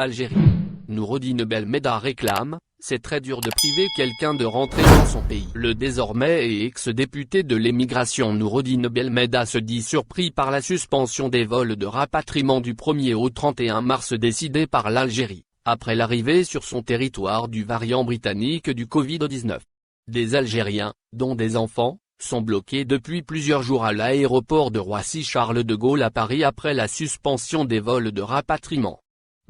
Algérie. Noureddine Belmeda réclame, c'est très dur de priver quelqu'un de rentrer dans son pays. Le désormais et ex-député de l'émigration Noureddine Belmeda se dit surpris par la suspension des vols de rapatriement du 1er au 31 mars décidée par l'Algérie, après l'arrivée sur son territoire du variant britannique du Covid-19. Des Algériens, dont des enfants, sont bloqués depuis plusieurs jours à l'aéroport de Roissy-Charles de Gaulle à Paris après la suspension des vols de rapatriement.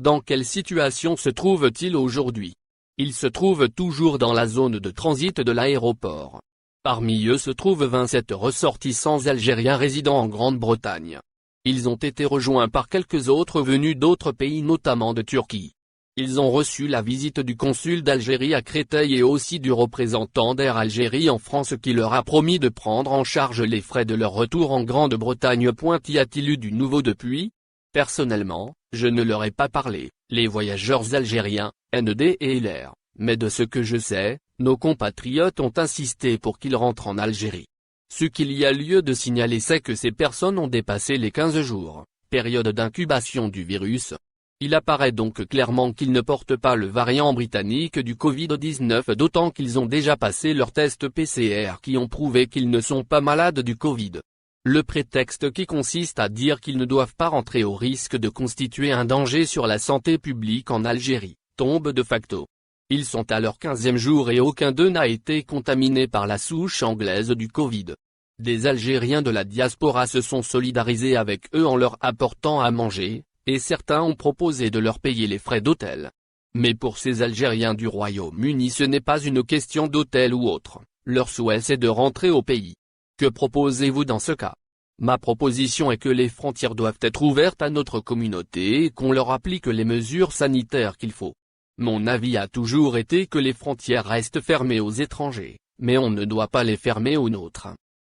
Dans quelle situation se trouvent-ils aujourd'hui? Ils se trouvent toujours dans la zone de transit de l'aéroport. Parmi eux se trouvent 27 ressortissants algériens résidant en Grande-Bretagne. Ils ont été rejoints par quelques autres venus d'autres pays notamment de Turquie. Ils ont reçu la visite du consul d'Algérie à Créteil et aussi du représentant d'Air Algérie en France qui leur a promis de prendre en charge les frais de leur retour en Grande-Bretagne. Y a-t-il eu du nouveau depuis? Personnellement, je ne leur ai pas parlé, les voyageurs algériens, ND et LR, mais de ce que je sais, nos compatriotes ont insisté pour qu'ils rentrent en Algérie. Ce qu'il y a lieu de signaler c'est que ces personnes ont dépassé les 15 jours, période d'incubation du virus. Il apparaît donc clairement qu'ils ne portent pas le variant britannique du Covid-19 d'autant qu'ils ont déjà passé leurs tests PCR qui ont prouvé qu'ils ne sont pas malades du Covid. Le prétexte qui consiste à dire qu'ils ne doivent pas rentrer au risque de constituer un danger sur la santé publique en Algérie, tombe de facto. Ils sont à leur 15e jour et aucun d'eux n'a été contaminé par la souche anglaise du Covid. Des Algériens de la diaspora se sont solidarisés avec eux en leur apportant à manger, et certains ont proposé de leur payer les frais d'hôtel. Mais pour ces Algériens du Royaume-Uni ce n'est pas une question d'hôtel ou autre, leur souhait c'est de rentrer au pays. Que proposez-vous dans ce cas? Ma proposition est que les frontières doivent être ouvertes à notre communauté et qu'on leur applique les mesures sanitaires qu'il faut. Mon avis a toujours été que les frontières restent fermées aux étrangers, mais on ne doit pas les fermer aux nôtres.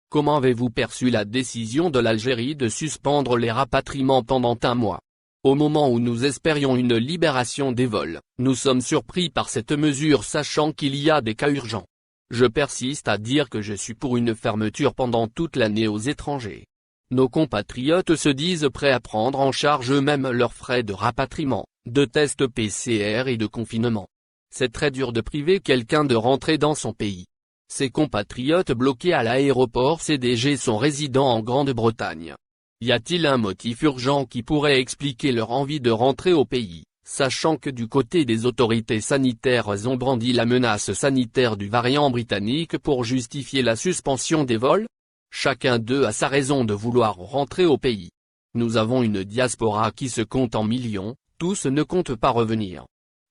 Comment avez-vous perçu la décision de l'Algérie de suspendre les rapatriements pendant un mois? Au moment où nous espérions une libération des vols, nous sommes surpris par cette mesure sachant qu'il y a des cas urgents. Je persiste à dire que je suis pour une fermeture pendant toute l'année aux étrangers. Nos compatriotes se disent prêts à prendre en charge eux-mêmes leurs frais de rapatriement, de tests PCR et de confinement. C'est très dur de priver quelqu'un de rentrer dans son pays. Ces compatriotes bloqués à l'aéroport CDG sont résidents en Grande-Bretagne. Y a-t-il un motif urgent qui pourrait expliquer leur envie de rentrer au pays, sachant que du côté des autorités sanitaires ont brandi la menace sanitaire du variant britannique pour justifier la suspension des vols? Chacun d'eux a sa raison de vouloir rentrer au pays. Nous avons une diaspora qui se compte en millions, tous ne comptent pas revenir.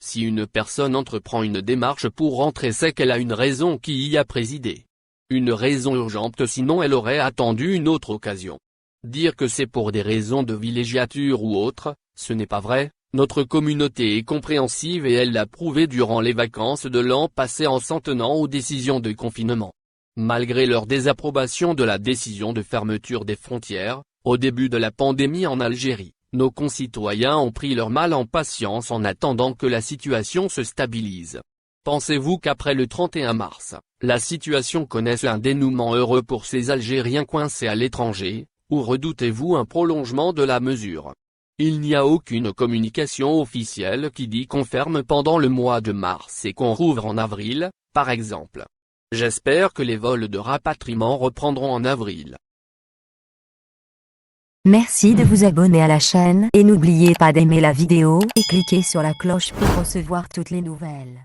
Si une personne entreprend une démarche pour rentrer c'est qu'elle a une raison qui y a présidé. Une raison urgente sinon elle aurait attendu une autre occasion. Dire que c'est pour des raisons de villégiature ou autre, ce n'est pas vrai, notre communauté est compréhensive et elle l'a prouvé durant les vacances de l'an passé en s'en tenant aux décisions de confinement. Malgré leur désapprobation de la décision de fermeture des frontières, au début de la pandémie en Algérie, nos concitoyens ont pris leur mal en patience en attendant que la situation se stabilise. Pensez-vous qu'après le 31 mars, la situation connaisse un dénouement heureux pour ces Algériens coincés à l'étranger? Ou redoutez-vous un prolongement de la mesure? Il n'y a aucune communication officielle qui dit qu'on ferme pendant le mois de mars et qu'on rouvre en avril, par exemple. J'espère que les vols de rapatriement reprendront en avril. Merci de vous abonner à la chaîne et n'oubliez pas d'aimer la vidéo et cliquer sur la cloche pour recevoir toutes les nouvelles.